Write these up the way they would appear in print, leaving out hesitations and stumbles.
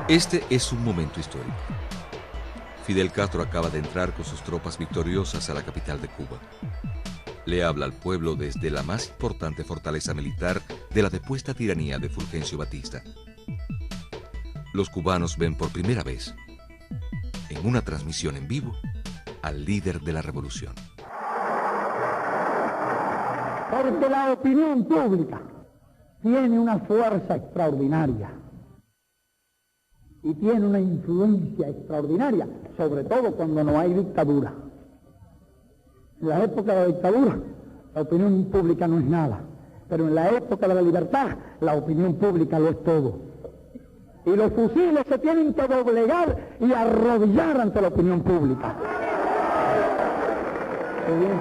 Este es un momento histórico. Fidel Castro acaba de entrar con sus tropas victoriosas a la capital de Cuba. Le habla al pueblo desde la más importante fortaleza militar de la depuesta tiranía de Fulgencio Batista. Los cubanos ven por primera vez, en una transmisión en vivo, al líder de la revolución. Porque la opinión pública tiene una fuerza extraordinaria y tiene una influencia extraordinaria, sobre todo cuando no hay dictadura. En la época de la dictadura, la opinión pública no es nada, pero en la época de la libertad, la opinión pública lo es todo. Y los fusiles se tienen que doblegar y arrodillar ante la opinión pública. Muy bien.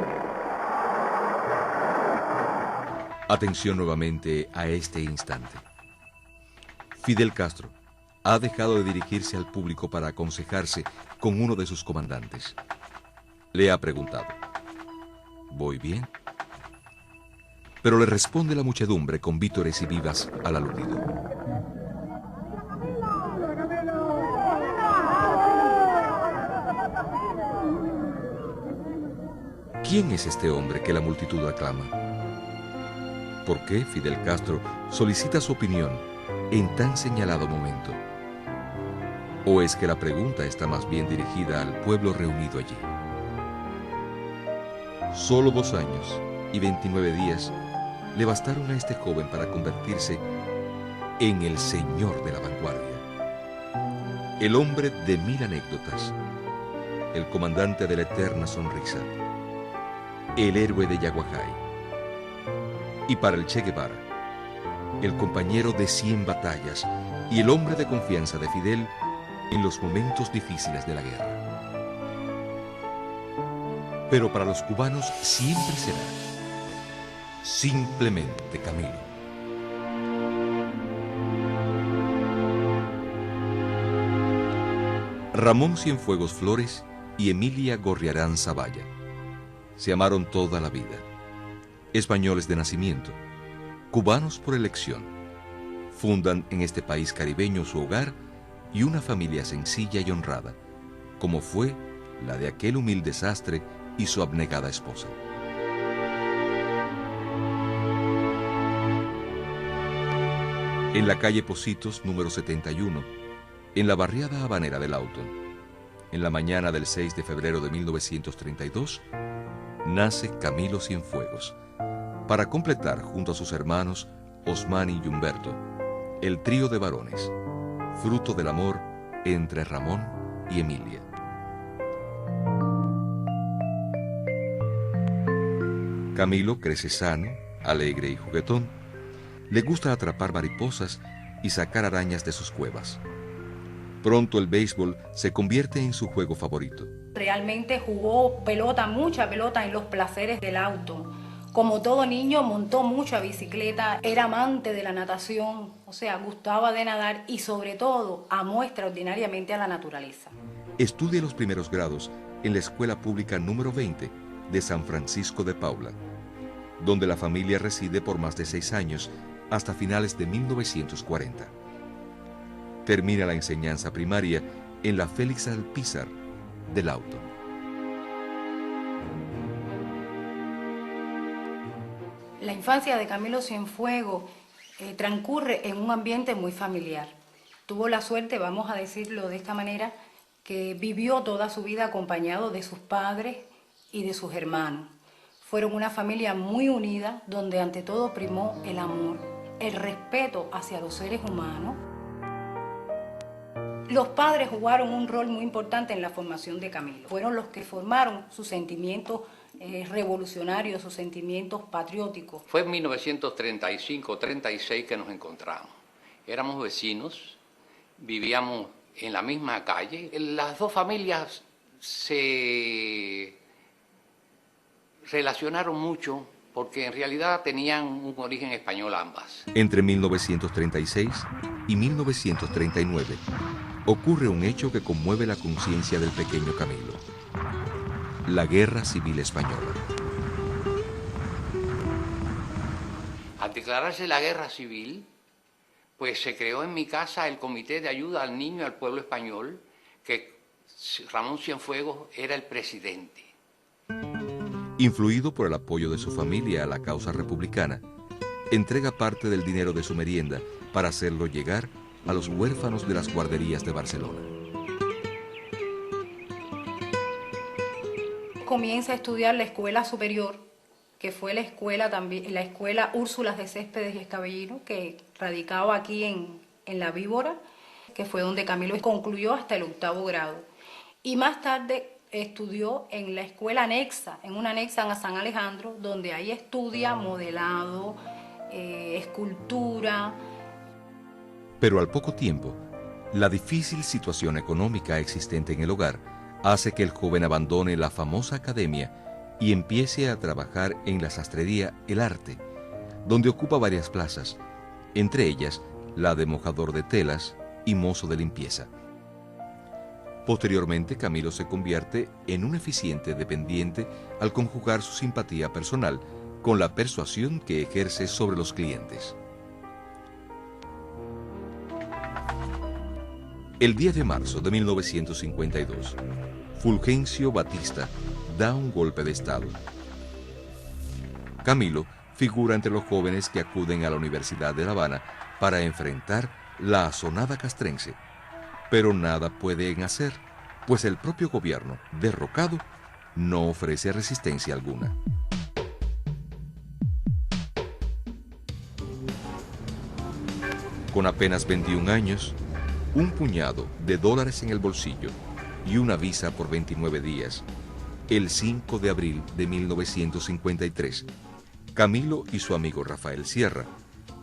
Atención nuevamente a este instante. Fidel Castro ha dejado de dirigirse al público para aconsejarse con uno de sus comandantes. Le ha preguntado: ¿voy bien? Pero le responde la muchedumbre con vítores y vivas al aludido. ¿Quién es este hombre que la multitud aclama? ¿Por qué Fidel Castro solicita su opinión en tan señalado momento? ¿O es que la pregunta está más bien dirigida al pueblo reunido allí? Solo 2 años y 29 días le bastaron a este joven para convertirse en el señor de la vanguardia, el hombre de 1000 anécdotas, el comandante de la eterna sonrisa, el héroe de Yaguajay, y para el Che Guevara, el compañero de 100 batallas y el hombre de confianza de Fidel en los momentos difíciles de la guerra. Pero para los cubanos siempre será simplemente Camilo. Ramón Cienfuegos Flores y Emilia Gorriarán Zavalla se amaron toda la vida. Españoles de nacimiento, cubanos por elección, fundan en este país caribeño su hogar y una familia sencilla y honrada, como fue la de aquel humilde sastre y su abnegada esposa. En la calle Pocitos, número 71, en la barriada habanera de Lawton, en la mañana del 6 de febrero de 1932, nace Camilo Cienfuegos, para completar junto a sus hermanos Osmani y Humberto el trío de varones, fruto del amor entre Ramón y Emilia. Camilo crece sano, alegre y juguetón. Le gusta atrapar mariposas y sacar arañas de sus cuevas. Pronto el béisbol se convierte en su juego favorito. Realmente jugó pelota, mucha pelota en los placeres del auto. Como todo niño, montó mucha bicicleta, era amante de la natación, o sea, gustaba de nadar y sobre todo amó extraordinariamente a la naturaleza. Estudia los primeros grados en la Escuela Pública número 20 de San Francisco de Paula, donde la familia reside por más de 6 años hasta finales de 1940. Termina la enseñanza primaria en la Félix Alpizar de Lawton. La infancia de Camilo Cienfuegos transcurre en un ambiente muy familiar. Tuvo la suerte, vamos a decirlo de esta manera, que vivió toda su vida acompañado de sus padres y de sus hermanos. Fueron una familia muy unida, donde ante todo primó el amor, el respeto hacia los seres humanos. Los padres jugaron un rol muy importante en la formación de Camilo. Fueron los que formaron sus sentimientos revolucionarios, sus sentimientos patrióticos. Fue en 1935-36 que nos encontramos. Éramos vecinos, vivíamos en la misma calle. Las dos familias se relacionaron mucho porque en realidad tenían un origen español ambas. Entre 1936 y 1939 ocurre un hecho que conmueve la conciencia del pequeño Camilo: la Guerra Civil Española. Al declararse la guerra civil, pues se creó en mi casa el Comité de Ayuda al Niño y al Pueblo Español, que Ramón Cienfuegos era el presidente. Influido por el apoyo de su familia a la causa republicana, entrega parte del dinero de su merienda para hacerlo llegar a los huérfanos de las guarderías de Barcelona. Comienza a estudiar la escuela superior, que fue la escuela también, la escuela Úrsulas de Céspedes y Escabellino, que radicaba aquí en La Víbora, que fue donde Camilo concluyó hasta el 8º grado. Y más tarde estudió en la escuela anexa, en una anexa en San Alejandro, donde ahí estudia modelado, escultura. Pero al poco tiempo, la difícil situación económica existente en el hogar hace que el joven abandone la famosa academia y empiece a trabajar en la sastrería El Arte, donde ocupa varias plazas, entre ellas la de mojador de telas y mozo de limpieza. Posteriormente, Camilo se convierte en un eficiente dependiente al conjugar su simpatía personal con la persuasión que ejerce sobre los clientes. El 10 de marzo de 1952, Fulgencio Batista da un golpe de estado. Camilo figura entre los jóvenes que acuden a la Universidad de La Habana para enfrentar la asonada castrense, pero nada pueden hacer, pues el propio gobierno, derrocado, no ofrece resistencia alguna. Con apenas 21 años, un puñado de dólares en el bolsillo y una visa por 29 días, el 5 de abril de 1953, Camilo y su amigo Rafael Sierra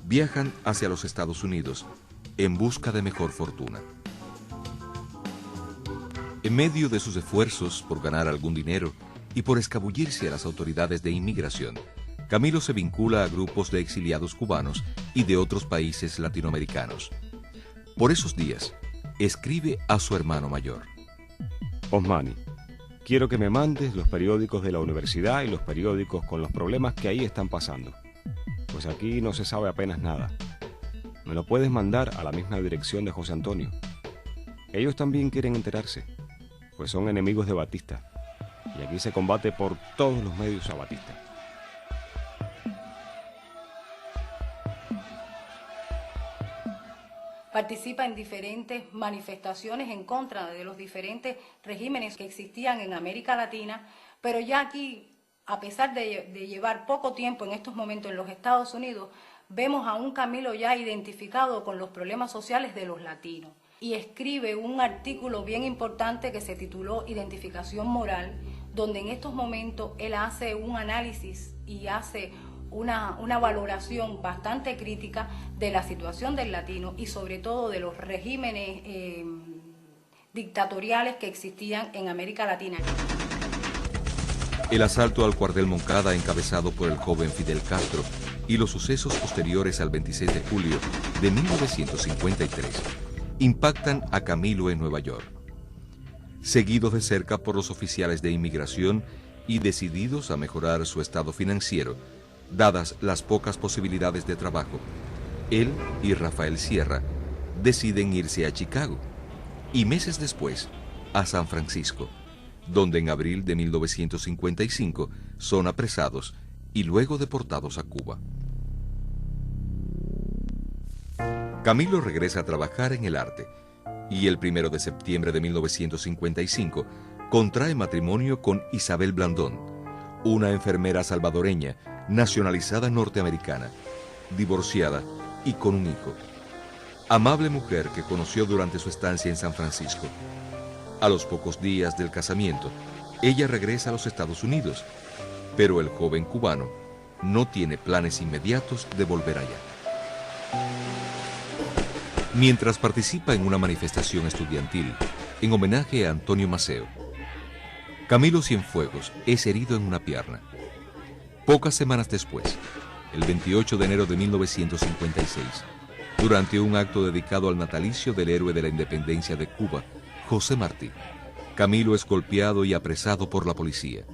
viajan hacia los Estados Unidos en busca de mejor fortuna. En medio de sus esfuerzos por ganar algún dinero y por escabullirse a las autoridades de inmigración, Camilo se vincula a grupos de exiliados cubanos y de otros países latinoamericanos. Por esos días, escribe a su hermano mayor. Osmani, quiero que me mandes los periódicos de la universidad y los periódicos con los problemas que ahí están pasando, pues aquí no se sabe apenas nada. Me lo puedes mandar a la misma dirección de José Antonio. Ellos también quieren enterarse, pues son enemigos de Batista, y aquí se combate por todos los medios a Batista. Participa en diferentes manifestaciones en contra de los diferentes regímenes que existían en América Latina, pero ya aquí, a pesar de llevar poco tiempo en estos momentos en los Estados Unidos, vemos a un Camilo ya identificado con los problemas sociales de los latinos. Y escribe un artículo bien importante que se tituló Identificación Moral, donde en estos momentos él hace un análisis y hace una valoración bastante crítica de la situación del latino y sobre todo de los regímenes dictatoriales que existían en América Latina. El asalto al cuartel Moncada encabezado por el joven Fidel Castro y los sucesos posteriores al 26 de julio de 1953 impactan a Camilo en Nueva York. Seguidos de cerca por los oficiales de inmigración y decididos a mejorar su estado financiero, dadas las pocas posibilidades de trabajo, él y Rafael Sierra deciden irse a Chicago y meses después a San Francisco, donde en abril de 1955 son apresados y luego deportados a Cuba. Camilo regresa a trabajar en el arte y el 1 de septiembre de 1955 contrae matrimonio con Isabel Blandón, una enfermera salvadoreña nacionalizada norteamericana, divorciada y con un hijo. Amable mujer que conoció durante su estancia en San Francisco. A los pocos días del casamiento, ella regresa a los Estados Unidos, pero el joven cubano no tiene planes inmediatos de volver allá. Mientras participa en una manifestación estudiantil en homenaje a Antonio Maceo, Camilo Cienfuegos es herido en una pierna. Pocas semanas después, el 28 de enero de 1956, durante un acto dedicado al natalicio del héroe de la independencia de Cuba, José Martí, Camilo es golpeado y apresado por la policía.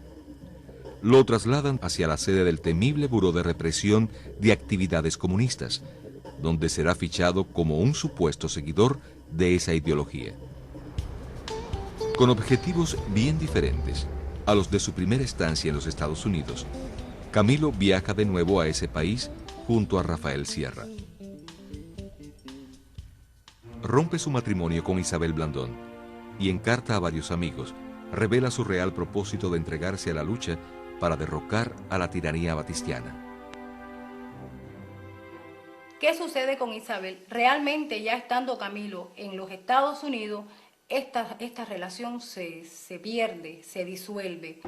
Lo trasladan hacia la sede del temible Buró de Represión de Actividades Comunistas, donde será fichado como un supuesto seguidor de esa ideología. Con objetivos bien diferentes a los de su primera estancia en los Estados Unidos, Camilo viaja de nuevo a ese país junto a Rafael Sierra. Rompe su matrimonio con Isabel Blandón y en carta a varios amigos revela su real propósito de entregarse a la lucha para derrocar a la tiranía batistiana. ¿Qué sucede con Isabel? Realmente ya estando Camilo en los Estados Unidos, esta relación se pierde, se disuelve.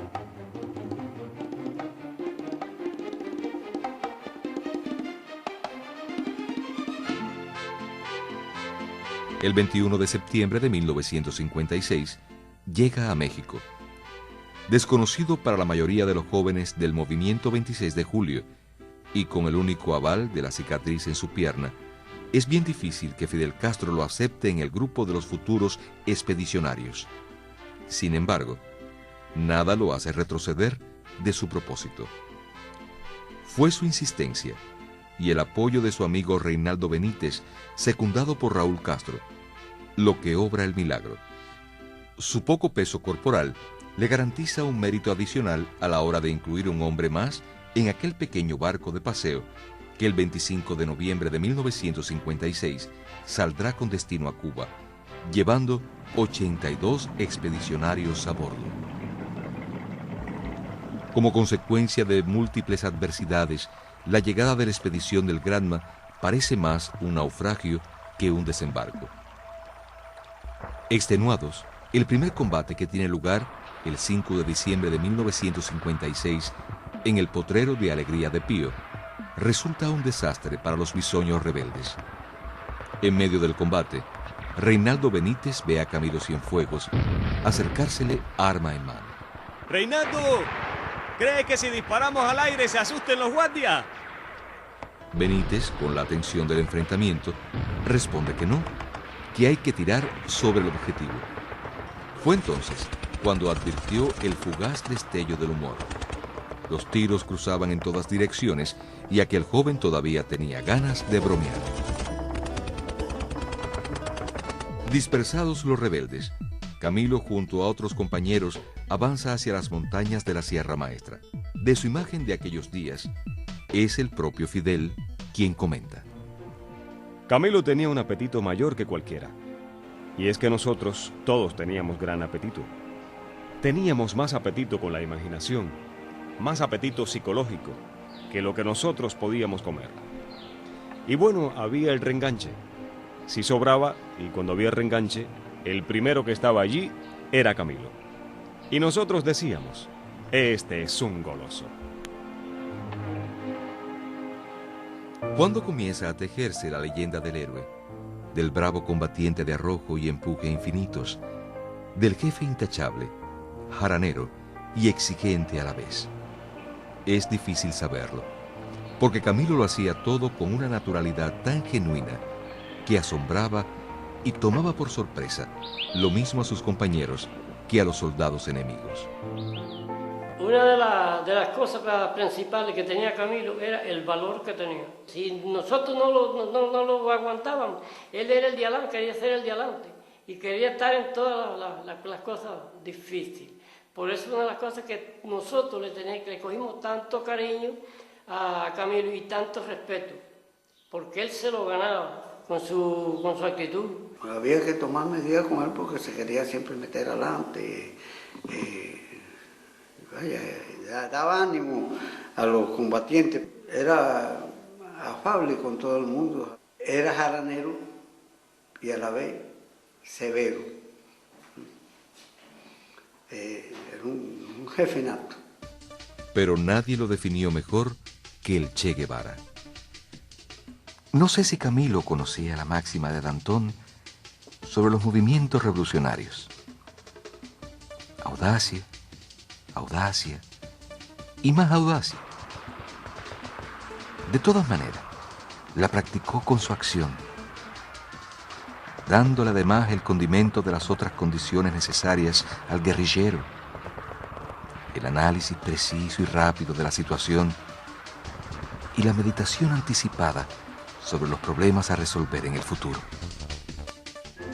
El 21 de septiembre de 1956 llega a México. Desconocido para la mayoría de los jóvenes del movimiento 26 de julio y con el único aval de la cicatriz en su pierna, es bien difícil que Fidel Castro lo acepte en el grupo de los futuros expedicionarios. Sin embargo, nada lo hace retroceder de su propósito. Fue su insistencia y el apoyo de su amigo Reinaldo Benítez, secundado por Raúl Castro, lo que obra el milagro. Su poco peso corporal le garantiza un mérito adicional a la hora de incluir un hombre más en aquel pequeño barco de paseo que el 25 de noviembre de 1956 saldrá con destino a Cuba, llevando 82 expedicionarios a bordo. Como consecuencia de múltiples adversidades, la llegada de la expedición del Granma parece más un naufragio que un desembarco. Extenuados, el primer combate que tiene lugar el 5 de diciembre de 1956 en el potrero de Alegría de Pío, resulta un desastre para los bisoños rebeldes. En medio del combate, Reinaldo Benítez ve a Camilo Cienfuegos acercársele arma en mano. ¡Reinaldo! ¿Cree que si disparamos al aire se asusten los guardias? Benítez, con la atención del enfrentamiento, responde que no, que hay que tirar sobre el objetivo. Fue entonces cuando advirtió el fugaz destello del humor. Los tiros cruzaban en todas direcciones y aquel joven todavía tenía ganas de bromear. Dispersados los rebeldes, Camilo junto a otros compañeros avanza hacia las montañas de la Sierra Maestra. De su imagen de aquellos días, es el propio Fidel quien comenta. Camilo tenía un apetito mayor que cualquiera. Y es que nosotros todos teníamos gran apetito. Teníamos más apetito con la imaginación, más apetito psicológico que lo que nosotros podíamos comer. Y bueno, había el reenganche. Si sobraba, y cuando había reenganche, el primero que estaba allí era Camilo. Y nosotros decíamos, este es un goloso. ¿Cuándo comienza a tejerse la leyenda del héroe? Del bravo combatiente de arrojo y empuje infinitos, del jefe intachable, jaranero y exigente a la vez. Es difícil saberlo, porque Camilo lo hacía todo con una naturalidad tan genuina que asombraba y tomaba por sorpresa lo mismo a sus compañeros que a los soldados enemigos. Una de las cosas principales que tenía Camilo era el valor que tenía. Si nosotros no lo aguantábamos, él era el de adelante, quería ser el de adelante y quería estar en todas las cosas difíciles. Por eso una de las cosas que nosotros le cogimos tanto cariño a Camilo y tanto respeto, porque él se lo ganaba con su actitud. Había que tomar medidas con él porque se quería siempre meter adelante. Daba ánimo a los combatientes, era afable con todo el mundo, era jaranero y a la vez severo. Era un jefe nato. Pero nadie lo definió mejor que el Che Guevara. No sé si Camilo conocía la máxima de Danton sobre los movimientos revolucionarios. Audacia, audacia y más audacia. De todas maneras, la practicó con su acción, dándole además el condimento de las otras condiciones necesarias al guerrillero, el análisis preciso y rápido de la situación y la meditación anticipada sobre los problemas a resolver en el futuro.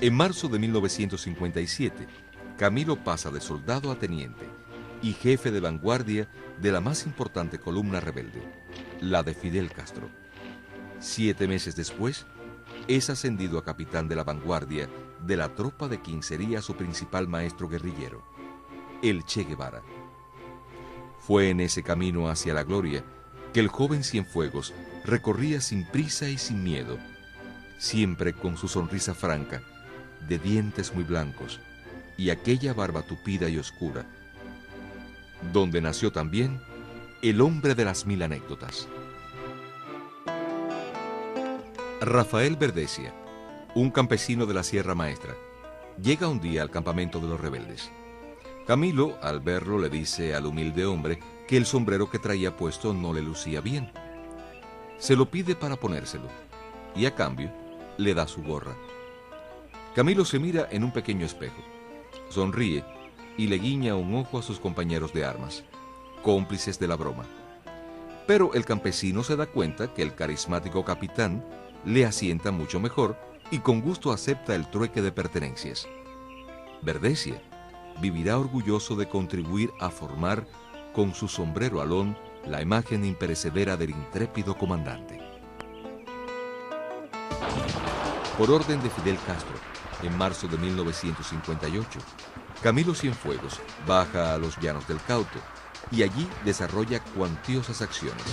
En marzo de 1957, Camilo pasa de soldado a teniente y jefe de vanguardia de la más importante columna rebelde, la de Fidel Castro. 7 meses después, es ascendido a capitán de la vanguardia de la tropa de quien sería su principal maestro guerrillero, el Che Guevara. Fue en ese camino hacia la gloria que el joven Cienfuegos recorría sin prisa y sin miedo, siempre con su sonrisa franca, de dientes muy blancos y aquella barba tupida y oscura, donde nació también el hombre de las 1000 anécdotas. Rafael Verdesia, un campesino de la Sierra Maestra, llega un día al campamento de los rebeldes. Camilo, al verlo, le dice al humilde hombre que el sombrero que traía puesto no le lucía bien. Se lo pide para ponérselo y a cambio le da su gorra. Camilo se mira en un pequeño espejo, sonríe y le guiña un ojo a sus compañeros de armas, cómplices de la broma. Pero el campesino se da cuenta que el carismático capitán le asienta mucho mejor y con gusto acepta el trueque de pertenencias. Verdesia vivirá orgulloso de contribuir a formar con su sombrero alón la imagen imperecedera del intrépido comandante. Por orden de Fidel Castro, en marzo de 1958, Camilo Cienfuegos baja a los llanos del Cauto y allí desarrolla cuantiosas acciones.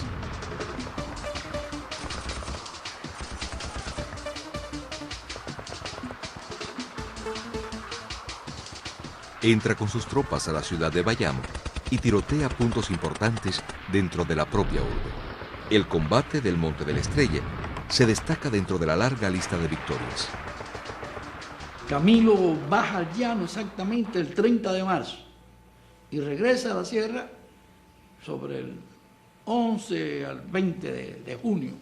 Entra con sus tropas a la ciudad de Bayamo y tirotea puntos importantes dentro de la propia urbe. El combate del Monte de la Estrella se destaca dentro de la larga lista de victorias. Camilo baja al llano exactamente el 30 de marzo y regresa a la sierra sobre el 11 al 20 de junio.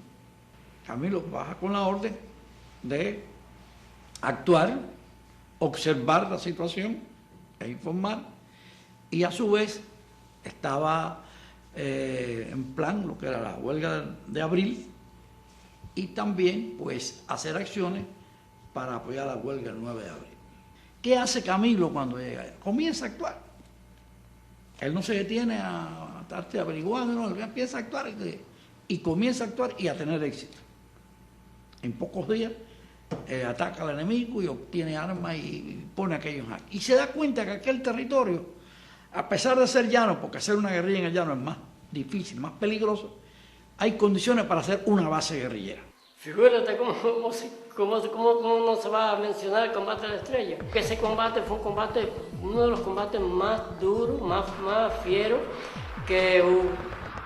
Camilo baja con la orden de actuar, observar la situación e informar, y a su vez estaba en plan lo que era la huelga de abril y también pues hacer acciones para apoyar la huelga el 9 de abril. ¿Qué hace Camilo cuando llega? Comienza a actuar. Él no se detiene a estarse averiguando, no, él empieza a actuar y comienza a actuar y a tener éxito. En pocos días ataca al enemigo y obtiene armas y pone aquellos en jaque. Y se da cuenta que aquel territorio, a pesar de ser llano, porque hacer una guerrilla en el llano es más difícil, más peligroso, hay condiciones para hacer una base guerrillera. Figúrate cómo no se va a mencionar el combate de la Estrella. Que ese combate fue uno de los combates más duros, más fieros, que hubo.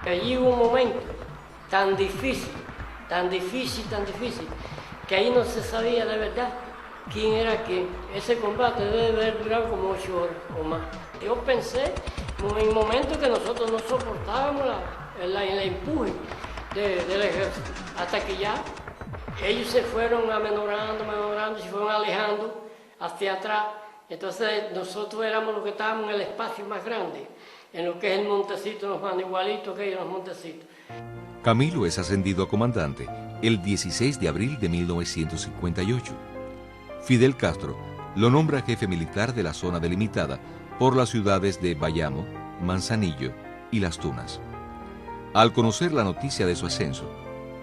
Que allí hubo un momento tan difícil, que ahí no se sabía de verdad quién era quién. Ese combate debe haber durado como 8 horas o más. Yo pensé en momentos que nosotros no soportábamos el empuje del ejército, hasta que ya ellos se fueron amenorando, se fueron alejando hacia atrás. Entonces nosotros éramos los que estábamos en el espacio más grande, en lo que es el montecito, los más igualitos que ellos, los montecitos. Camilo es ascendido a comandante el 16 de abril de 1958. Fidel Castro lo nombra jefe militar de la zona delimitada por las ciudades de Bayamo, Manzanillo y Las Tunas. Al conocer la noticia de su ascenso,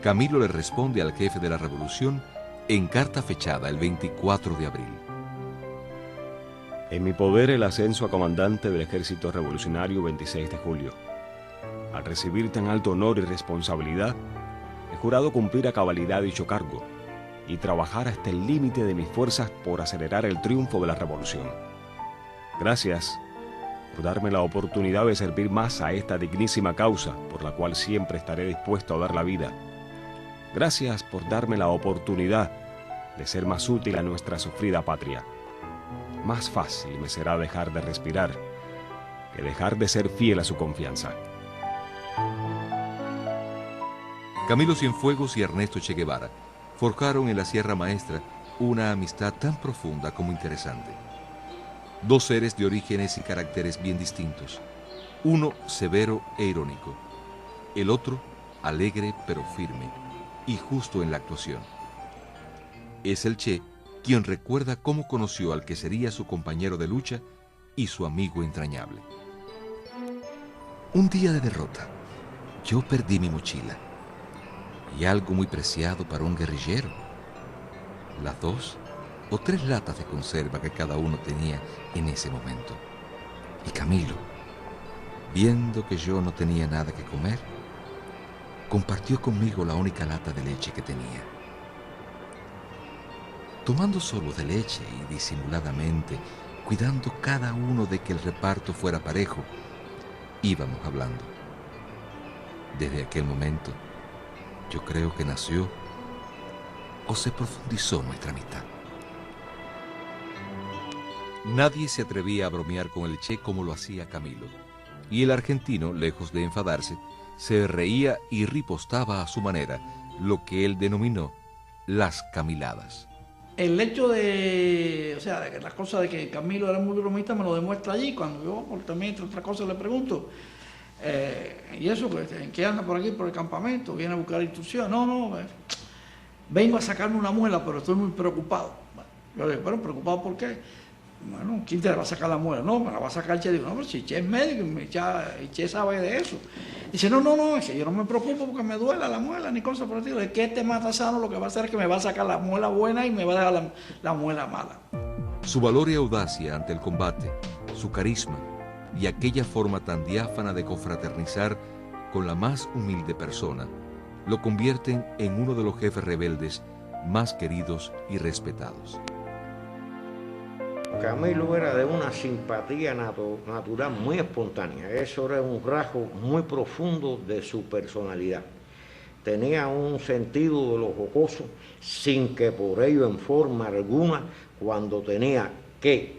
Camilo le responde al jefe de la revolución en carta fechada el 24 de abril. En mi poder el ascenso a comandante del Ejército Revolucionario 26 de julio. Al recibir tan alto honor y responsabilidad, he jurado cumplir a cabalidad dicho cargo y trabajar hasta el límite de mis fuerzas por acelerar el triunfo de la revolución. Gracias por darme la oportunidad de servir más a esta dignísima causa por la cual siempre estaré dispuesto a dar la vida. Gracias por darme la oportunidad de ser más útil a nuestra sufrida patria. Más fácil me será dejar de respirar que dejar de ser fiel a su confianza. Camilo Cienfuegos y Ernesto Che Guevara forjaron en la Sierra Maestra una amistad tan profunda como interesante. Dos seres de orígenes y caracteres bien distintos, uno severo e irónico, el otro alegre pero firme, y justo en la actuación. Es el Che quien recuerda cómo conoció al que sería su compañero de lucha y su amigo entrañable. Un día de derrota, yo perdí mi mochila y algo muy preciado para un guerrillero: las 2 o 3 latas de conserva que cada uno tenía en ese momento. Y Camilo, viendo que yo no tenía nada que comer, compartió conmigo la única lata de leche que tenía. Tomando sorbos de leche y disimuladamente, cuidando cada uno de que el reparto fuera parejo, íbamos hablando. Desde aquel momento, yo creo que nació o se profundizó nuestra amistad. Nadie se atrevía a bromear con el Che como lo hacía Camilo, y el argentino, lejos de enfadarse, se reía y ripostaba a su manera lo que él denominó las camiladas. El hecho de, de las cosas de que Camilo era muy bromista me lo demuestra allí, cuando yo también, entre otras cosas, le pregunto, ¿y eso? ¿En qué anda por aquí, por el campamento? ¿Viene a buscar instrucción? No, vengo a sacarme una muela, pero estoy muy preocupado. Bueno, yo le digo, ¿pero preocupado por qué? Bueno, ¿quién te la va a sacar la muela? No, me la va a sacar el Che. Digo, no, pero si Che es médico, y Che sabe de eso. Dice, no, es que yo no me preocupo porque me duela la muela ni cosas por el estilo. Es que este mata sano lo que va a hacer es que me va a sacar la muela buena y me va a dejar la muela mala. Su valor y audacia ante el combate, su carisma y aquella forma tan diáfana de confraternizar con la más humilde persona, lo convierten en uno de los jefes rebeldes más queridos y respetados. Camilo era de una simpatía natural muy espontánea. Eso era un rasgo muy profundo de su personalidad. Tenía un sentido de lo jocoso, sin que por ello en forma alguna, cuando tenía que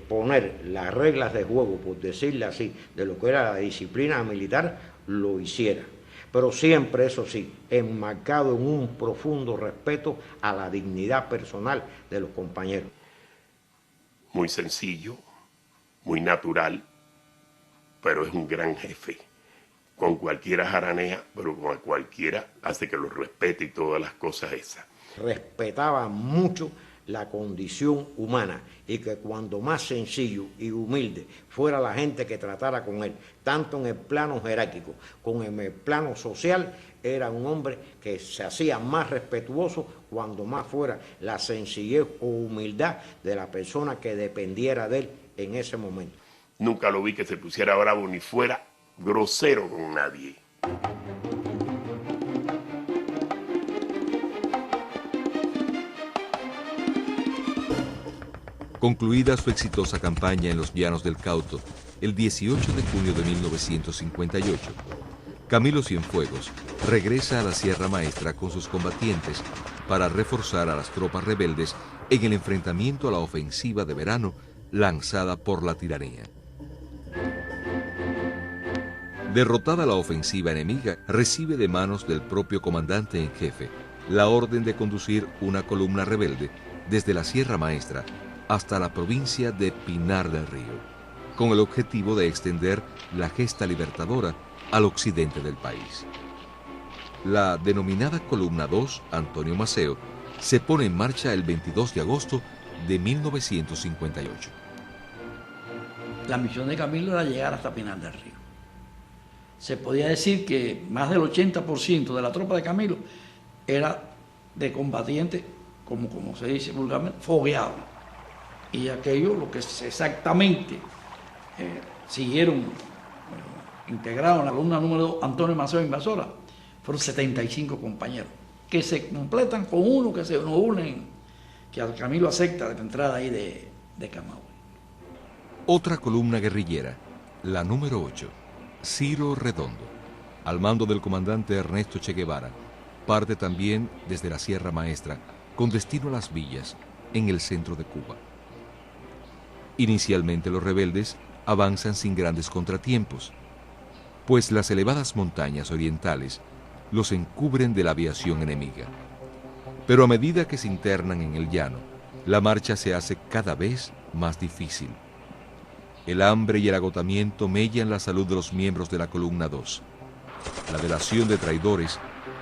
poner las reglas de juego, por decirle así, de lo que era la disciplina militar, lo hiciera. Pero siempre, eso sí, enmarcado en un profundo respeto a la dignidad personal de los compañeros. Muy sencillo, muy natural, pero es un gran jefe. Con cualquiera jaranea, pero con cualquiera hace que lo respete y todas las cosas esas. Respetaba mucho la condición humana y que cuando más sencillo y humilde fuera la gente que tratara con él, tanto en el plano jerárquico como en el plano social, era un hombre que se hacía más respetuoso cuando más fuera la sencillez o humildad de la persona que dependiera de él en ese momento. Nunca lo vi que se pusiera bravo ni fuera grosero con nadie. Concluida su exitosa campaña en los llanos del Cauto, el 18 de junio de 1958, Camilo Cienfuegos regresa a la Sierra Maestra con sus combatientes para reforzar a las tropas rebeldes en el enfrentamiento a la ofensiva de verano lanzada por la tiranía. Derrotada la ofensiva enemiga, recibe de manos del propio comandante en jefe la orden de conducir una columna rebelde desde la Sierra Maestra hasta la provincia de Pinar del Río, con el objetivo de extender la gesta libertadora al occidente del país. La denominada Columna 2, Antonio Maceo, se pone en marcha el 22 de agosto de 1958. La misión de Camilo era llegar hasta Pinar del Río. Se podía decir que más del 80% de la tropa de Camilo era de combatientes, como se dice vulgarmente, fogueados. Y aquellos, lo que exactamente siguieron integraron la columna número 2, Antonio Maceo Invasora, fueron 75 compañeros, que se completan con uno que se nos unen, que al Camilo acepta de entrada ahí de Camagüey. Otra columna guerrillera, la número 8, Ciro Redondo, al mando del comandante Ernesto Che Guevara, parte también desde la Sierra Maestra, con destino a Las Villas, en el centro de Cuba. Inicialmente los rebeldes avanzan sin grandes contratiempos, pues las elevadas montañas orientales los encubren de la aviación enemiga. Pero a medida que se internan en el llano, la marcha se hace cada vez más difícil. El hambre y el agotamiento mellan la salud de los miembros de la Columna 2. La delación de traidores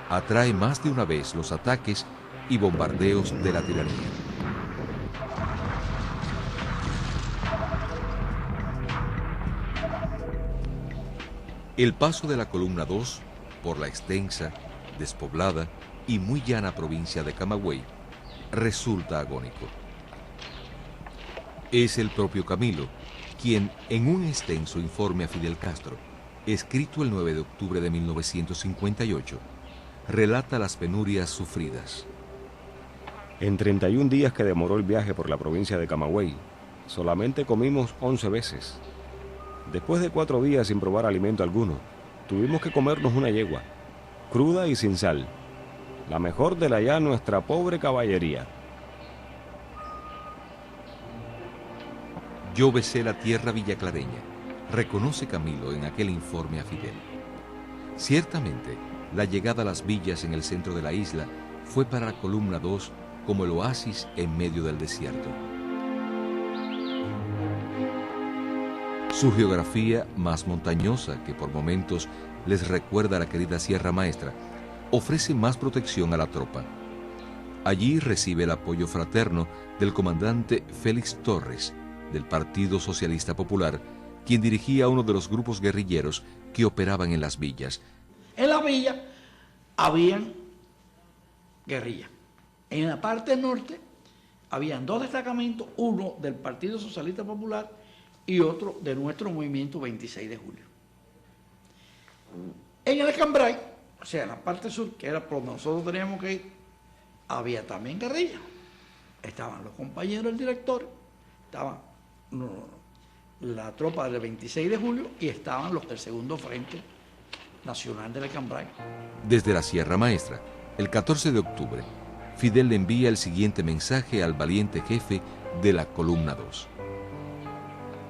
atrae más de una vez los ataques y bombardeos de la tiranía. El paso de la Columna 2 por la extensa, despoblada y muy llana provincia de Camagüey resulta agónico. Es el propio Camilo quien, en un extenso informe a Fidel Castro, escrito el 9 de octubre de 1958, relata las penurias sufridas. En 31 días que demoró el viaje por la provincia de Camagüey, solamente comimos 11 veces. Después de 4 días sin probar alimento alguno, tuvimos que comernos una yegua, cruda y sin sal, la mejor de la ya nuestra pobre caballería. Yo besé la tierra villaclareña, reconoce Camilo en aquel informe a Fidel. Ciertamente, la llegada a las villas en el centro de la isla fue para la Columna 2 como el oasis en medio del desierto. Su geografía, más montañosa que por momentos les recuerda a la querida Sierra Maestra, ofrece más protección a la tropa. Allí recibe el apoyo fraterno del comandante Félix Torres, del Partido Socialista Popular, quien dirigía uno de los grupos guerrilleros que operaban en las villas. En la villa habían guerrillas. En la parte norte habían 2 destacamentos, uno del Partido Socialista Popular y otro de nuestro movimiento 26 de julio. En el Cambrai, o sea, en la parte sur, que era por donde nosotros teníamos que ir, había también guerrillas. Estaban los compañeros del directorio, estaban la tropa del 26 de julio y estaban los del segundo Frente Nacional del Cambrai. Desde la Sierra Maestra, el 14 de octubre, Fidel le envía el siguiente mensaje al valiente jefe de la Columna 2.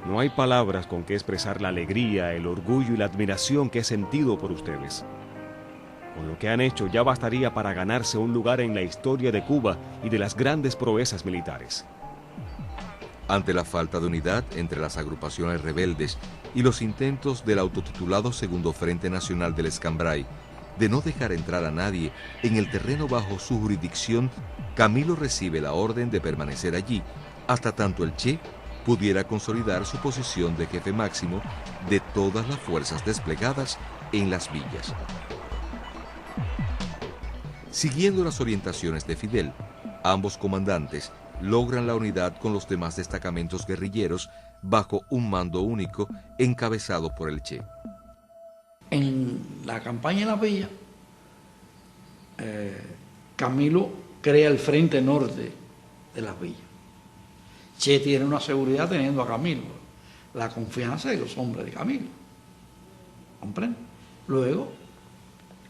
No hay palabras con que expresar la alegría, el orgullo y la admiración que he sentido por ustedes. Con lo que han hecho ya bastaría para ganarse un lugar en la historia de Cuba y de las grandes proezas militares. Ante la falta de unidad entre las agrupaciones rebeldes y los intentos del autotitulado Segundo Frente Nacional del Escambray de no dejar entrar a nadie en el terreno bajo su jurisdicción, Camilo recibe la orden de permanecer allí hasta tanto el Che pudiera consolidar su posición de jefe máximo de todas las fuerzas desplegadas en las villas. Siguiendo las orientaciones de Fidel, ambos comandantes logran la unidad con los demás destacamentos guerrilleros bajo un mando único encabezado por el Che. En la campaña en la villa, Camilo crea el Frente Norte de las villas. Che tiene una seguridad teniendo a Camilo, la confianza de los hombres de Camilo. ¿Comprende? Luego,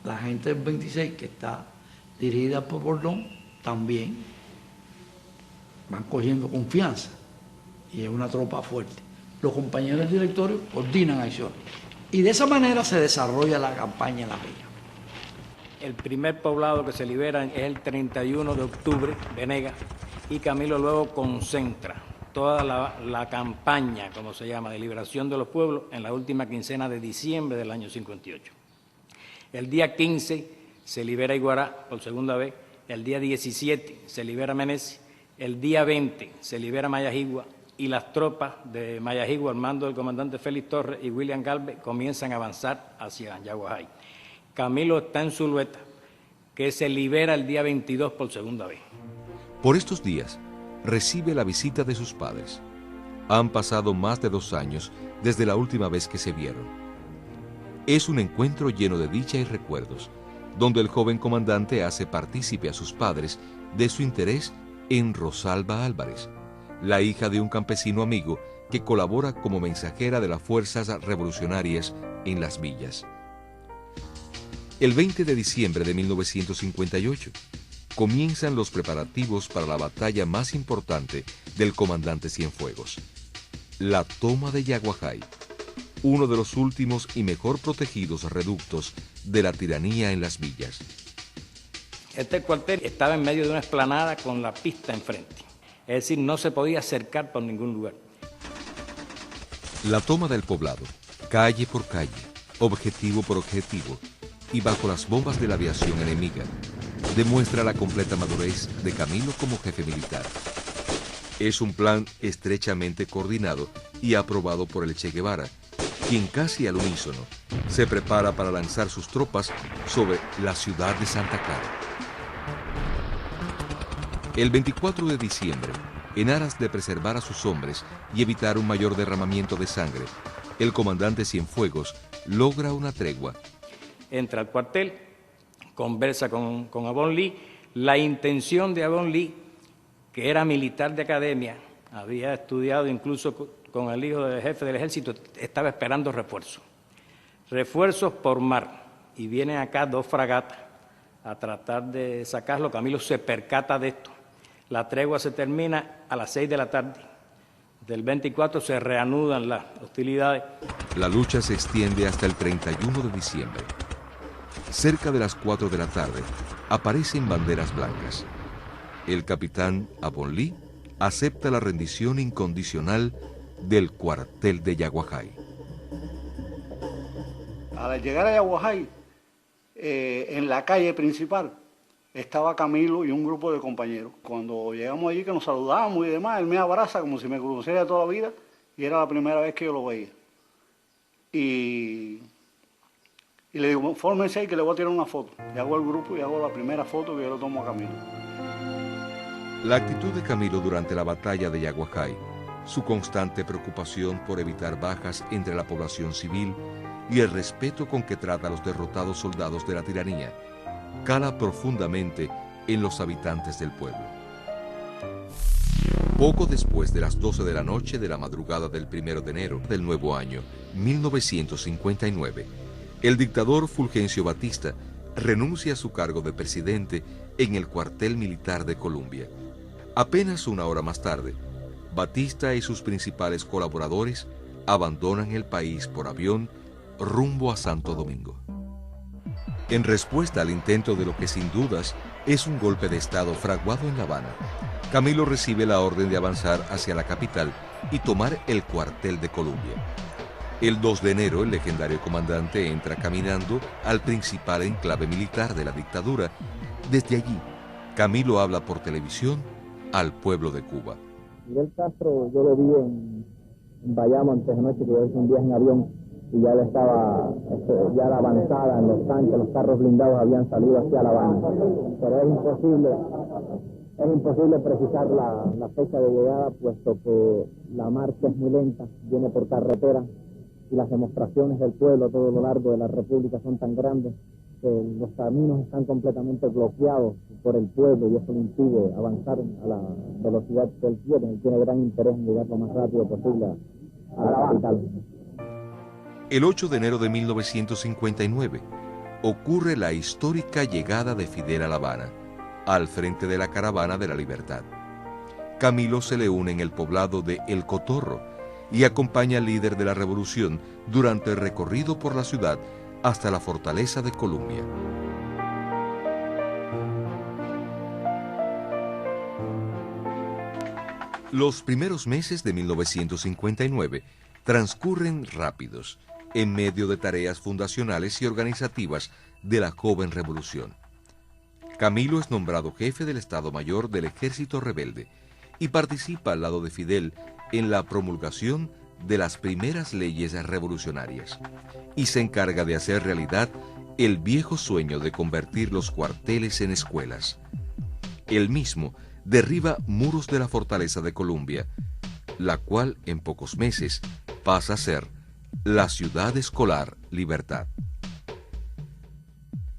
la gente del 26, que está dirigida por Bordón, también van cogiendo confianza y es una tropa fuerte. Los compañeros del directorio coordinan acciones y de esa manera se desarrolla la campaña en la villa. El primer poblado que se libera es el 31 de octubre, Venegas, y Camilo luego concentra toda la campaña, como se llama, de liberación de los pueblos en la última quincena de diciembre del año 58. El día 15 se libera Iguará por segunda vez, el día 17 se libera Meneses, el día 20 se libera Mayagüita y las tropas de Mayagüita, al mando del comandante Félix Torres y William Galvez, comienzan a avanzar hacia Yaguajay. Camilo está en Zulueta, que se libera el día 22 por segunda vez. Por estos días, recibe la visita de sus padres. Han pasado más de 2 años desde la última vez que se vieron. Es un encuentro lleno de dicha y recuerdos, donde el joven comandante hace partícipe a sus padres de su interés en Rosalba Álvarez, la hija de un campesino amigo que colabora como mensajera de las fuerzas revolucionarias en las villas. El 20 de diciembre de 1958 comienzan los preparativos para la batalla más importante del comandante Cienfuegos, la toma de Yaguajay, uno de los últimos y mejor protegidos reductos de la tiranía en las villas. Este cuartel estaba en medio de una explanada con la pista enfrente, es decir, no se podía acercar por ningún lugar. La toma del poblado, calle por calle, objetivo por objetivo, y bajo las bombas de la aviación enemiga, demuestra la completa madurez de Camilo como jefe militar. Es un plan estrechamente coordinado y aprobado por el Che Guevara, quien casi al unísono se prepara para lanzar sus tropas sobre la ciudad de Santa Clara. El 24 de diciembre, en aras de preservar a sus hombres y evitar un mayor derramamiento de sangre, el comandante Cienfuegos logra una tregua. Entra al cuartel, conversa con Avon Lee. La intención de Avon Lee, que era militar de academia, había estudiado incluso con el hijo del jefe del ejército, estaba esperando refuerzos. Refuerzos por mar. Y vienen acá 2 fragatas a tratar de sacarlo. Camilo se percata de esto. La tregua se termina a las 6 de la tarde. Del 24 se reanudan las hostilidades. La lucha se extiende hasta el 31 de diciembre. Cerca de las 4 de la tarde aparecen banderas blancas. El capitán Avon Lee acepta la rendición incondicional del cuartel de Yaguajay. Al llegar a Yaguajay, en la calle principal, estaba Camilo y un grupo de compañeros. Cuando llegamos allí, que nos saludábamos y demás, él me abraza como si me conociera de toda la vida, y era la primera vez que yo lo veía. Y le digo, fórmense ahí que le voy a tirar una foto. Y hago el grupo y hago la primera foto que yo le tomo a Camilo. La actitud de Camilo durante la batalla de Yaguajay, su constante preocupación por evitar bajas entre la población civil y el respeto con que trata a los derrotados soldados de la tiranía, cala profundamente en los habitantes del pueblo. Poco después de las 12 de la noche de la madrugada del 1 de enero del nuevo año, 1959, el dictador Fulgencio Batista renuncia a su cargo de presidente en el cuartel militar de Colombia. Apenas una hora más tarde, Batista y sus principales colaboradores abandonan el país por avión rumbo a Santo Domingo. En respuesta al intento de lo que sin dudas es un golpe de Estado fraguado en La Habana, Camilo recibe la orden de avanzar hacia la capital y tomar el cuartel de Colombia. El 2 de enero, el legendario comandante entra caminando al principal enclave militar de la dictadura. Desde allí, Camilo habla por televisión al pueblo de Cuba. Fidel Castro yo lo vi en Bayamo antes de noche, que yo hice un viaje en avión, y ya él estaba ya la avanzada en los tanques, los carros blindados habían salido hacia La Habana. Pero es imposible precisar la fecha de llegada, puesto que la marcha es muy lenta, viene por carretera, y las demostraciones del pueblo a todo lo largo de la República son tan grandes que los caminos están completamente bloqueados por el pueblo, y eso le impide avanzar a la velocidad que él quiere. Él tiene gran interés en llegar lo más rápido posible a la capital. El 8 de enero de 1959 ocurre la histórica llegada de Fidel a La Habana, al frente de la Caravana de la Libertad. Camilo se le une en el poblado de El Cotorro y acompaña al líder de la revolución durante el recorrido por la ciudad hasta la fortaleza de Colombia. Los primeros meses de 1959 transcurren rápidos, en medio de tareas fundacionales y organizativas de la joven revolución. Camilo es nombrado jefe del Estado Mayor del Ejército Rebelde y participa al lado de Fidel en la promulgación de las primeras leyes revolucionarias, y se encarga de hacer realidad el viejo sueño de convertir los cuarteles en escuelas. Él mismo derriba muros de la fortaleza de Colombia, la cual en pocos meses pasa a ser la Ciudad Escolar Libertad.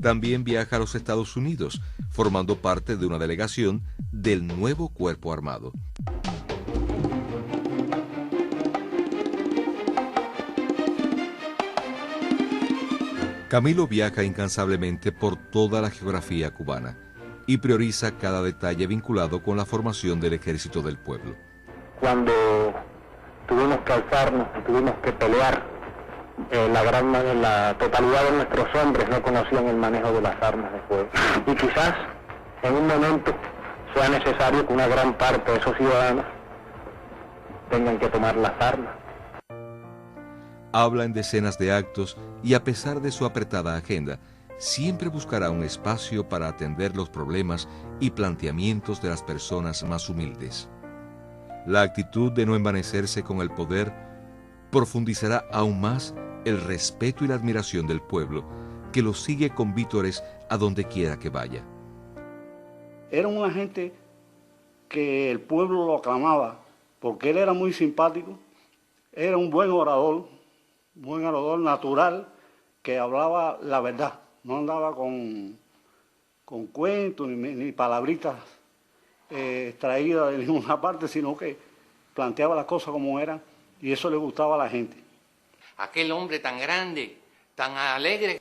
También viaja a los Estados Unidos, formando parte de una delegación del nuevo Cuerpo Armado. Camilo viaja incansablemente por toda la geografía cubana y prioriza cada detalle vinculado con la formación del Ejército del Pueblo. Cuando tuvimos que alzarnos y tuvimos que pelear, la totalidad de nuestros hombres no conocían el manejo de las armas de fuego. Y quizás en un momento sea necesario que una gran parte de esos ciudadanos tengan que tomar las armas. Habla en decenas de actos y, a pesar de su apretada agenda, siempre buscará un espacio para atender los problemas y planteamientos de las personas más humildes. La actitud de no envanecerse con el poder profundizará aún más el respeto y la admiración del pueblo, que lo sigue con vítores a donde quiera que vaya. Era una gente que el pueblo lo aclamaba, porque él era muy simpático, era un buen orador natural, que hablaba la verdad, no andaba con cuentos ni palabritas extraídas de ninguna parte, sino que planteaba las cosas como eran, y eso le gustaba a la gente. Aquel hombre tan grande, tan alegre,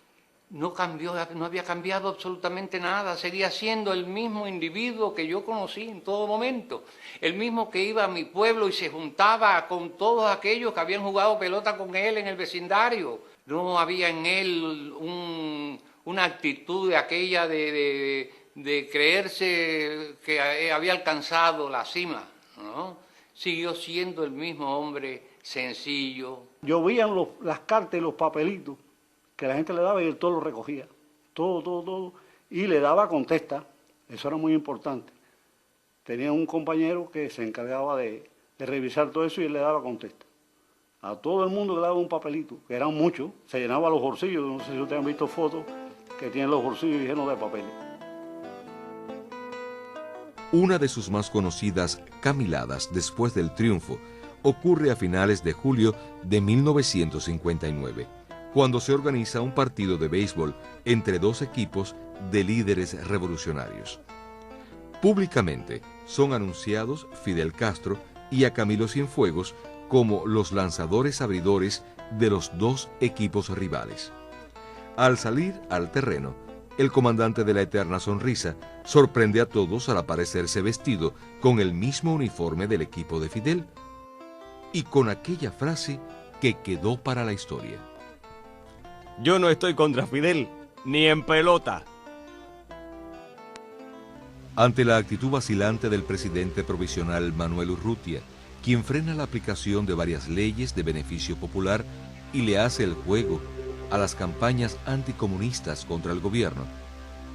no cambió, no había cambiado absolutamente nada, seguía siendo el mismo individuo que yo conocí en todo momento, el mismo que iba a mi pueblo y se juntaba con todos aquellos que habían jugado pelota con él en el vecindario. No había en él una actitud de aquella de creerse que había alcanzado la cima, ¿no? Siguió siendo el mismo hombre sencillo. Yo veía las cartas y los papelitos que la gente le daba y él todo lo recogía, todo, y le daba contesta, eso era muy importante. Tenía un compañero que se encargaba de revisar todo eso y él le daba contesta. A todo el mundo le daba un papelito, que eran muchos, se llenaba los bolsillos, no sé si ustedes han visto fotos que tienen los bolsillos llenos de papeles. Una de sus más conocidas camiladas después del triunfo ocurre a finales de julio de 1959. Cuando se organiza un partido de béisbol entre dos equipos de líderes revolucionarios. Públicamente son anunciados Fidel Castro y a Camilo Cienfuegos como los lanzadores abridores de los dos equipos rivales. Al salir al terreno, el comandante de la Eterna Sonrisa sorprende a todos al aparecerse vestido con el mismo uniforme del equipo de Fidel y con aquella frase que quedó para la historia. Yo no estoy contra Fidel, ni en pelota. Ante la actitud vacilante del presidente provisional Manuel Urrutia, quien frena la aplicación de varias leyes de beneficio popular y le hace el juego a las campañas anticomunistas contra el gobierno,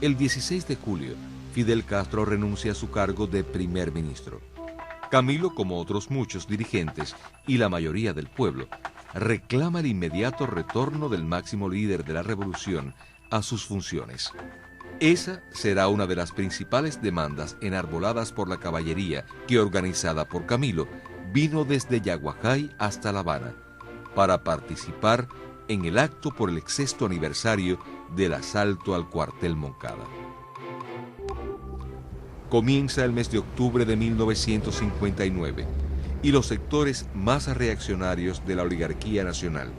el 16 de julio, Fidel Castro renuncia a su cargo de primer ministro. Camilo, como otros muchos dirigentes y la mayoría del pueblo, reclama el inmediato retorno del máximo líder de la revolución a sus funciones. Esa será una de las principales demandas enarboladas por la caballería que, organizada por Camilo, vino desde Yaguajay hasta La Habana para participar en el acto por el 6º aniversario del asalto al cuartel Moncada. Comienza el mes de octubre de 1959 y los sectores más reaccionarios de la oligarquía nacional,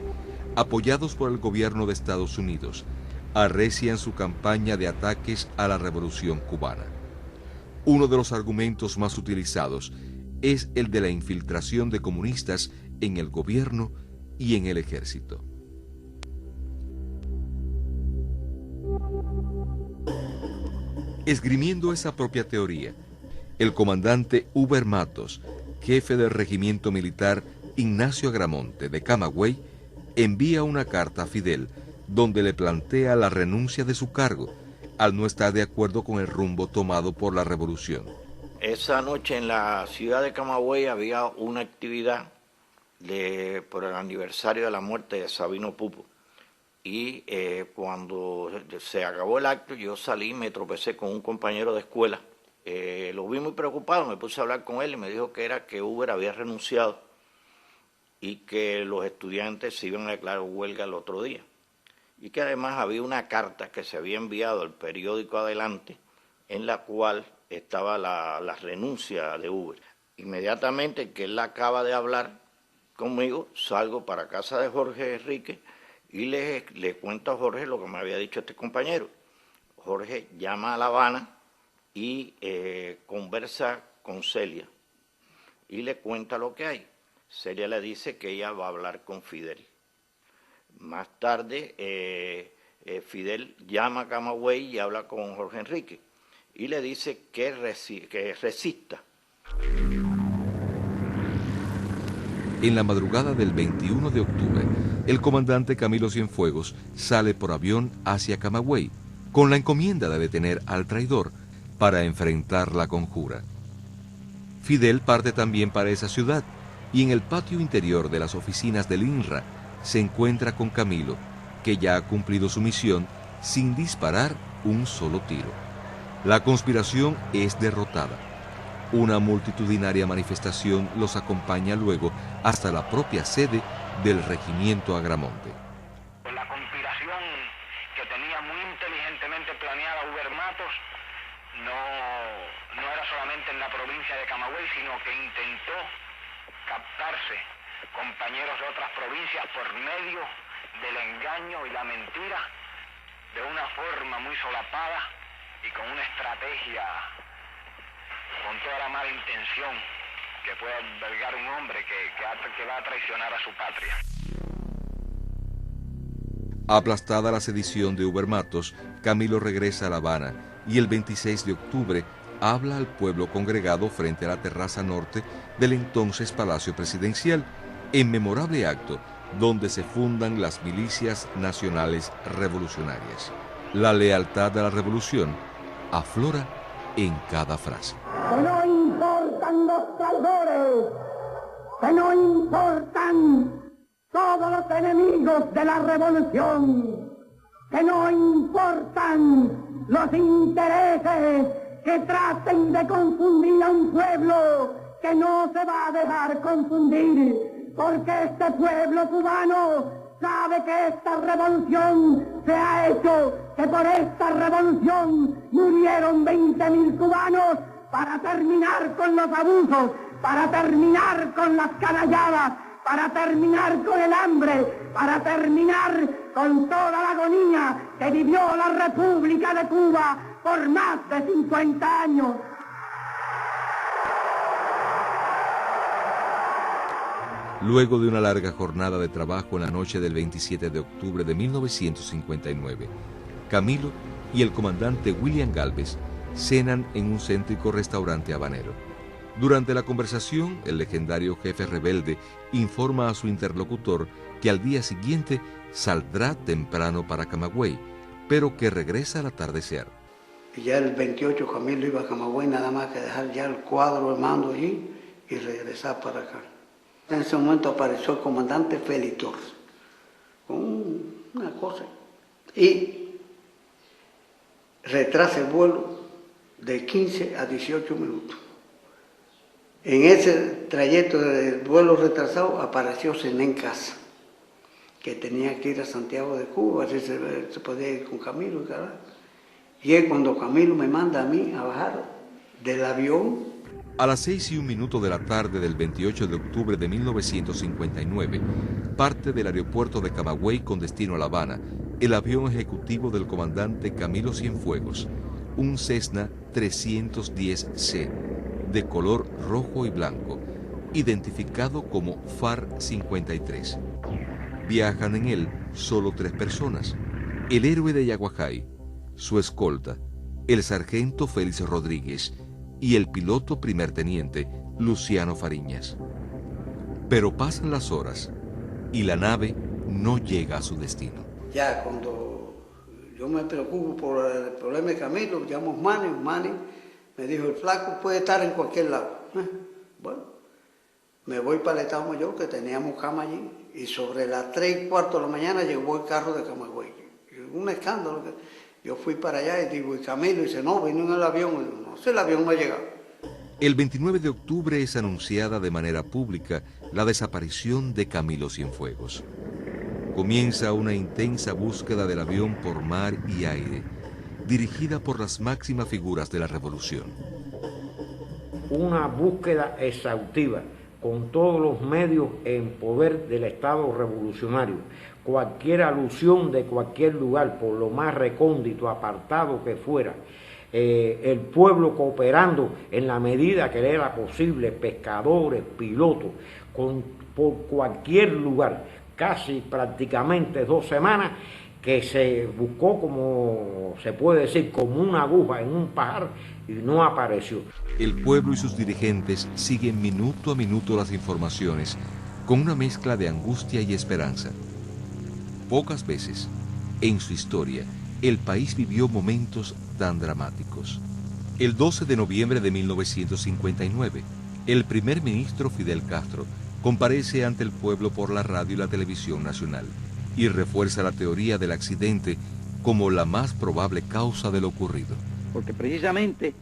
apoyados por el gobierno de Estados Unidos, arrecian su campaña de ataques a la revolución cubana. Uno de los argumentos más utilizados es el de la infiltración de comunistas en el gobierno y en el ejército. Esgrimiendo esa propia teoría, el comandante Uber Matos, jefe del regimiento militar Ignacio Agramonte de Camagüey, envía una carta a Fidel donde le plantea la renuncia de su cargo al no estar de acuerdo con el rumbo tomado por la revolución. Esa noche en la ciudad de Camagüey había una actividad por el aniversario de la muerte de Sabino Pupo. Y cuando se acabó el acto, yo salí y me tropecé con un compañero de escuela. Lo vi muy preocupado, me puse a hablar con él y me dijo que era que Uber había renunciado y que los estudiantes se iban a declarar huelga el otro día. Y que además había una carta que se había enviado al periódico Adelante en la cual estaba la renuncia de Uber. Inmediatamente que él acaba de hablar conmigo, salgo para casa de Jorge Enrique y le cuento a Jorge lo que me había dicho este compañero. Jorge llama a La Habana y conversa con Celia y le cuenta lo que hay. Celia le dice que ella va a hablar con Fidel. Más tarde, Fidel llama a Camagüey y habla con Jorge Enrique y le dice que resista. En la madrugada del 21 de octubre, el comandante Camilo Cienfuegos sale por avión hacia Camagüey, con la encomienda de detener al traidor para enfrentar la conjura. Fidel parte también para esa ciudad y en el patio interior de las oficinas del INRA se encuentra con Camilo, que ya ha cumplido su misión sin disparar un solo tiro. La conspiración es derrotada. Una multitudinaria manifestación los acompaña luego hasta la propia sede del Regimiento Agramonte. La conspiración que tenía muy inteligentemente planeada Huber Matos no era solamente en la provincia de Camagüey, sino que intentó captarse compañeros de otras provincias por medio del engaño y la mentira de una forma muy solapada y con una estrategia con toda la mala intención que puede albergar un hombre que va a traicionar a su patria. Aplastada la sedición de Huber Matos, Camilo regresa a La Habana y el 26 de octubre habla al pueblo congregado frente a la terraza norte del entonces Palacio Presidencial, en memorable acto donde se fundan las milicias nacionales revolucionarias. La lealtad a la revolución aflora en cada frase. Que no importan los traidores, que no importan todos los enemigos de la revolución, que no importan los intereses que traten de confundir a un pueblo que no se va a dejar confundir, porque este pueblo cubano sabe que esta revolución se ha hecho, que por esta revolución murieron 20.000 cubanos para terminar con los abusos, para terminar con las canalladas, para terminar con el hambre, para terminar con toda la agonía que vivió la República de Cuba por más de 50 años. Luego de una larga jornada de trabajo en la noche del 27 de octubre de 1959, Camilo y el comandante William Gálvez cenan en un céntrico restaurante habanero. Durante la conversación, el legendario jefe rebelde informa a su interlocutor que al día siguiente saldrá temprano para Camagüey, pero que regresa al atardecer. Y ya el 28 Camilo iba a Camagüey, nada más que dejar ya el cuadro de mando allí y regresar para acá. En ese momento apareció el comandante Félix Torres con una cosa y retrasa el vuelo de 15 a 18 minutos. En ese trayecto del vuelo retrasado apareció Zenén Casa, que tenía que ir a Santiago de Cuba, así se podía ir con Camilo y carajo. Y es cuando Camilo me manda a mí a bajar del avión. A las 6:01 de la tarde del 28 de octubre de 1959, parte del aeropuerto de Camagüey con destino a La Habana el avión ejecutivo del comandante Camilo Cienfuegos, un Cessna 310C, de color rojo y blanco, identificado como FAR 53. Viajan en él solo 3 personas: el héroe de Yaguajay, su escolta, el sargento Félix Rodríguez, y el piloto primer teniente Luciano Fariñas. Pero pasan las horas y la nave no llega a su destino. Ya cuando yo me preocupo por el problema de Camilo, llamo a Manny me dijo, el flaco puede estar en cualquier lado. Bueno, me voy para el Estado Mayor, que teníamos cama allí, y sobre las 3:15 de la mañana llegó el carro de Camagüey. Un escándalo. Yo fui para allá y digo, y Camilo dice, no, vino en el avión. Y digo, no sé, el avión no ha llegado. El 29 de octubre es anunciada de manera pública la desaparición de Camilo Cienfuegos. Comienza una intensa búsqueda del avión por mar y aire, dirigida por las máximas figuras de la revolución. Una búsqueda exhaustiva con todos los medios en poder del Estado revolucionario. Cualquier alusión de cualquier lugar, por lo más recóndito, apartado que fuera, el pueblo cooperando en la medida que le era posible, pescadores, pilotos, por cualquier lugar, casi prácticamente 2 semanas, que se buscó, como se puede decir, como una aguja en un pajar y no apareció. El pueblo y sus dirigentes siguen minuto a minuto las informaciones, con una mezcla de angustia y esperanza. Pocas veces en su historia el país vivió momentos tan dramáticos. El 12 de noviembre de 1959, el primer ministro Fidel Castro comparece ante el pueblo por la radio y la televisión nacional y refuerza la teoría del accidente como la más probable causa de lo ocurrido. Porque precisamente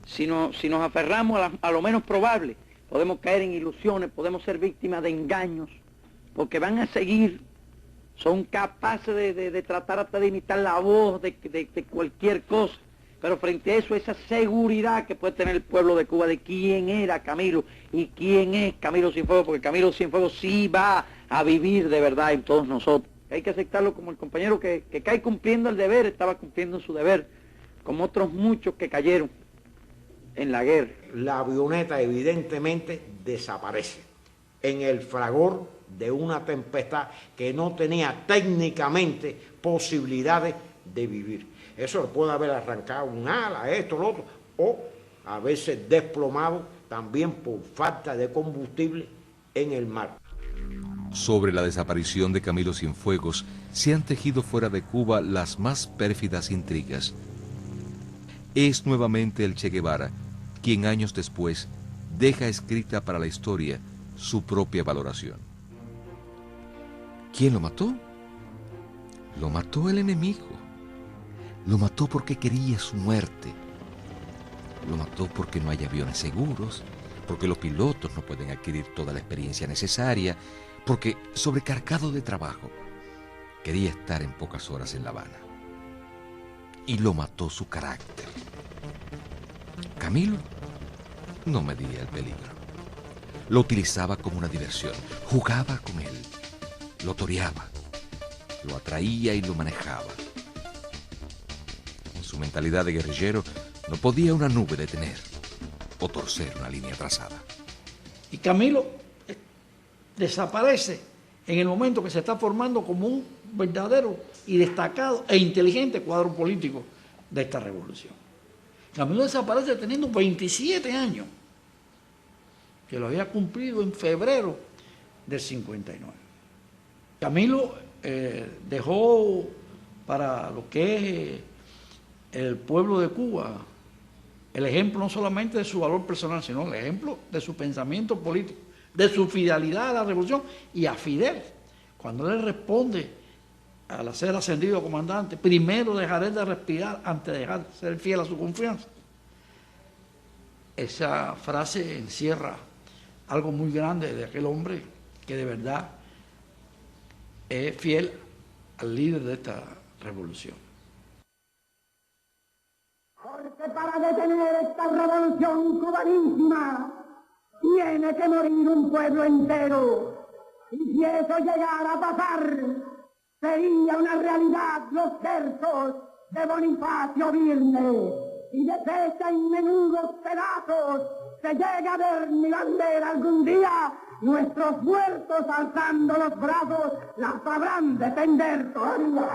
si nos aferramos a lo menos probable, podemos caer en ilusiones, podemos ser víctimas de engaños, porque van a seguir, son capaces de tratar hasta de imitar la voz de cualquier cosa, pero frente a eso, esa seguridad que puede tener el pueblo de Cuba de quién era Camilo y quién es Camilo Cienfuegos, porque Camilo Cienfuegos sí va a vivir de verdad en todos nosotros. Hay que aceptarlo como el compañero que cae cumpliendo el deber, estaba cumpliendo su deber, como otros muchos que cayeron en la guerra. La avioneta evidentemente desaparece en el fragor de una tempestad que no tenía técnicamente posibilidades de vivir. Eso le puede haber arrancado un ala, esto, lo otro, o haberse desplomado también por falta de combustible en el mar. Sobre la desaparición de Camilo Cienfuegos se han tejido fuera de Cuba las más pérfidas intrigas. Es nuevamente el Che Guevara quien años después deja escrita para la historia su propia valoración. ¿Quién lo mató? Lo mató el enemigo. Lo mató porque quería su muerte. Lo mató porque no hay aviones seguros, porque los pilotos no pueden adquirir toda la experiencia necesaria, porque, sobrecargado de trabajo, quería estar en pocas horas en La Habana. Y lo mató su carácter. Camilo no medía el peligro. Lo utilizaba como una diversión. Jugaba con él. Lo toreaba. Lo atraía y lo manejaba. En su mentalidad de guerrillero no podía una nube detener o torcer una línea trazada. Y Camilo desaparece en el momento que se está formando como un verdadero y destacado e inteligente cuadro político de esta revolución. Camilo desaparece teniendo 27 años, que lo había cumplido en febrero del 59. Camilo dejó para lo que es el pueblo de Cuba el ejemplo no solamente de su valor personal, sino el ejemplo de su pensamiento político, de su fidelidad a la revolución y a Fidel. Cuando él responde al ser ascendido a comandante, primero dejaré de respirar antes de dejar de ser fiel a su confianza. Esa frase encierra algo muy grande de aquel hombre que de verdad es fiel al líder de esta revolución. Porque para detener esta revolución cubanísima tiene que morir un pueblo entero. Y si eso llegara a pasar, sería una realidad los versos de Bonifacio Virne. Y deshecha en menudos pedazos, se llega a ver mi bandera algún día, nuestros muertos alzando los brazos la sabrán defender todavía.